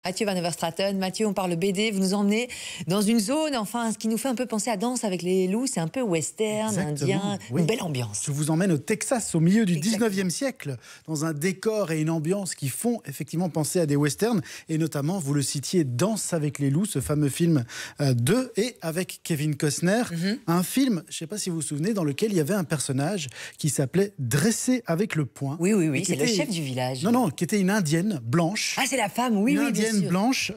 Mathieu Van Overstraten. Mathieu, on parle BD, vous nous emmenez dans une zone, enfin, ce qui nous fait un peu penser à Danse avec les loups, c'est un peu western, Exactement, indien, oui. une belle ambiance. Je vous emmène au Texas, au milieu du Exactement. 19e siècle, dans un décor et une ambiance qui font effectivement penser à des westerns, et notamment, vous le citiez, Danse avec les loups, ce fameux film de et avec Kevin Costner, un film, je ne sais pas si vous vous souvenez, dans lequel il y avait un personnage qui s'appelait Dressé avec le poing. Oui, oui, oui, c'est était... le chef du village. Non, non, qui était une indienne blanche. Ah, c'est la femme, oui, Une oui, bien indienne sûr. blanche,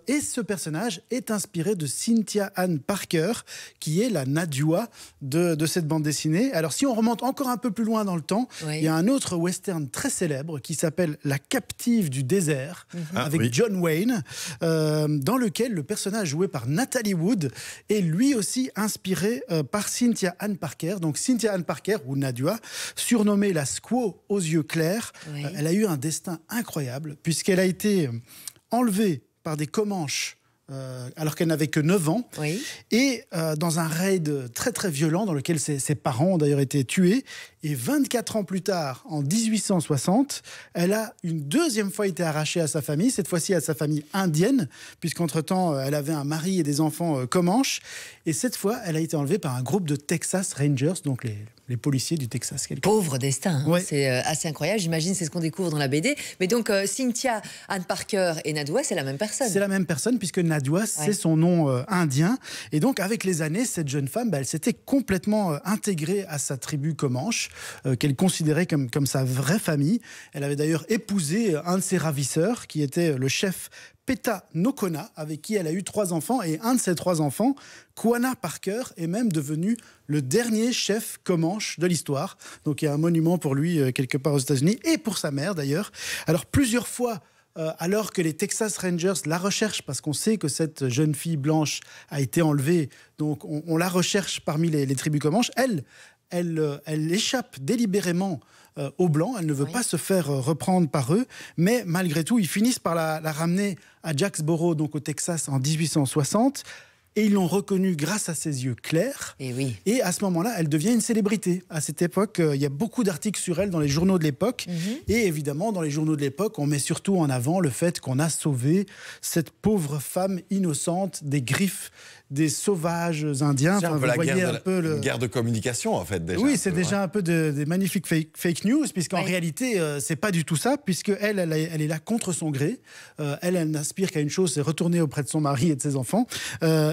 et ce personnage est inspiré de Cynthia Ann Parker, qui est la Nadua de cette bande dessinée. Alors si on remonte encore un peu plus loin dans le temps, Oui. il y a un autre western très célèbre qui s'appelle La captive du désert, avec John Wayne, dans lequel le personnage joué par Natalie Wood est lui aussi inspiré par Cynthia Ann Parker. Donc Cynthia Ann Parker, ou Nadua, surnommée la Squaw aux yeux clairs, Oui. elle a eu un destin incroyable puisqu'elle a été enlevée par des Comanches alors qu'elle n'avait que 9 ans, Oui. et dans un raid très très violent dans lequel ses parents ont d'ailleurs été tués. Et 24 ans plus tard, en 1860, elle a une deuxième fois été arrachée à sa famille, cette fois-ci à sa famille indienne, puisqu'entre-temps, elle avait un mari et des enfants comanches. Et cette fois, elle a été enlevée par un groupe de Texas Rangers, donc les policiers du Texas. Pauvre destin, hein. Ouais. C'est assez incroyable. J'imagine c'est ce qu'on découvre dans la BD. Mais donc Cynthia Ann Parker et Nadua, c'est la même personne. C'est la même personne puisque Nadua, c'est son nom indien. Et donc avec les années, cette jeune femme, elle s'était complètement intégrée à sa tribu comanche, qu'elle considérait comme sa vraie famille. Elle avait d'ailleurs épousé un de ses ravisseurs, qui était le chef Peta Nokona, avec qui elle a eu 3 enfants. Et un de ces 3 enfants, Quanah Parker, est même devenu le dernier chef comanche de l'histoire. Donc il y a un monument pour lui quelque part aux États-Unis, et pour sa mère d'ailleurs. Alors plusieurs fois, alors que les Texas Rangers la recherchent, parce qu'on sait que cette jeune fille blanche a été enlevée, donc on la recherche parmi les tribus comanches, elle échappe délibérément aux Blancs. Elle ne veut pas se faire reprendre par eux, mais malgré tout, ils finissent par la ramener à Jacksboro, donc au Texas, en 1860. Et ils l'ont reconnue grâce à ses yeux clairs. Et oui. Et à ce moment-là, elle devient une célébrité. À cette époque, il y a beaucoup d'articles sur elle dans les journaux de l'époque. Et évidemment, dans les journaux de l'époque, on met surtout en avant le fait qu'on a sauvé cette pauvre femme innocente des griffes des sauvages indiens. C'est Enfin, un peu vous voyez une guerre de communication, en fait, déjà. Oui, c'est déjà un peu des magnifiques fake news, puisqu'en réalité, c'est pas du tout ça, puisque elle est là contre son gré. Elle n'aspire qu'à une chose, c'est retourner auprès de son mari et de ses enfants.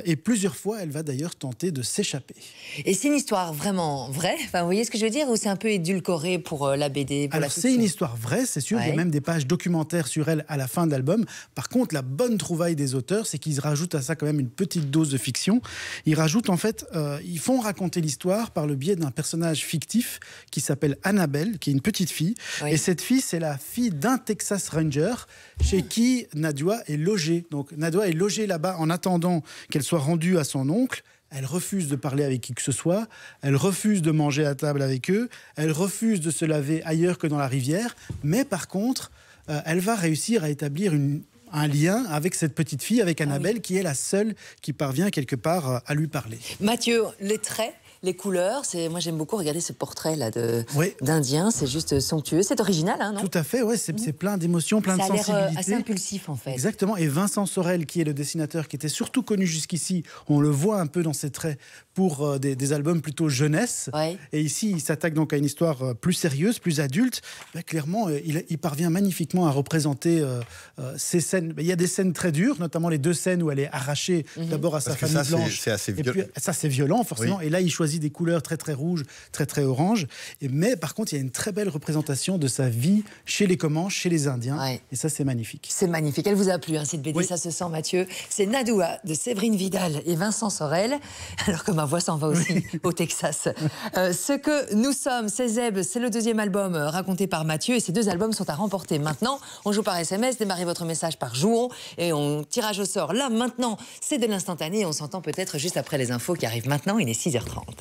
Et plusieurs fois, elle va d'ailleurs tenter de s'échapper. Et c'est une histoire vraiment vraie, enfin, vous voyez ce que je veux dire, ou c'est un peu édulcoré pour la BD, pour Alors, la c'est fiction? une histoire vraie, c'est sûr. Il y a même des pages documentaires sur elle à la fin de l'album. Par contre, la bonne trouvaille des auteurs, c'est qu'ils rajoutent à ça quand même une petite dose de fiction. Ils rajoutent, en fait, ils font raconter l'histoire par le biais d'un personnage fictif qui s'appelle Annabelle, qui est une petite fille. Et cette fille, c'est la fille d'un Texas Ranger chez qui Nadua est logée. Donc, Nadua est logée là-bas en attendant qu'elle soit rendue à son oncle. Elle refuse de parler avec qui que ce soit, elle refuse de manger à table avec eux, elle refuse de se laver ailleurs que dans la rivière, mais par contre, elle va réussir à établir un lien avec cette petite fille, avec Annabelle, qui est la seule qui parvient quelque part à lui parler. Mathieu, les traits, les couleurs, moi j'aime beaucoup regarder ce portrait-là d'Indien, c'est juste somptueux, c'est original, hein, non? Tout à fait, ouais, c'est plein d'émotions, plein de sensibilité. Ça a l'air assez impulsif en fait. Exactement, et Vincent Sorel, qui est le dessinateur, qui était surtout connu jusqu'ici, on le voit un peu dans ses traits pour des albums plutôt jeunesse. Et ici, il s'attaque donc à une histoire plus sérieuse, plus adulte. Là, clairement, il parvient magnifiquement à représenter ces scènes. Il y a des scènes très dures, notamment les 2 scènes où elle est arrachée d'abord à sa famille blanche. C'est assez violent. Et puis, ça, c'est violent, forcément. Et là, il choisit des couleurs très, très rouges, très, très oranges. Mais par contre, il y a une très belle représentation de sa vie chez les Comanches, chez les Indiens. Et ça, c'est magnifique. C'est magnifique. Elle vous a plu, hein, cette BD, ça se sent, Mathieu. C'est Nadua de Séverine Vidal et Vincent Sorel. Alors que ma voix s'en va aussi au Texas. Ce que nous sommes, c'est Zeb, c'est le 2e album raconté par Mathieu. Et ces 2 albums sont à remporter. Maintenant, on joue par SMS. Démarrez votre message par Jouon. Et on tirage au sort. Là, maintenant, c'est de l'instantané. On s'entend peut-être juste après les infos qui arrivent maintenant. Il est 6h30.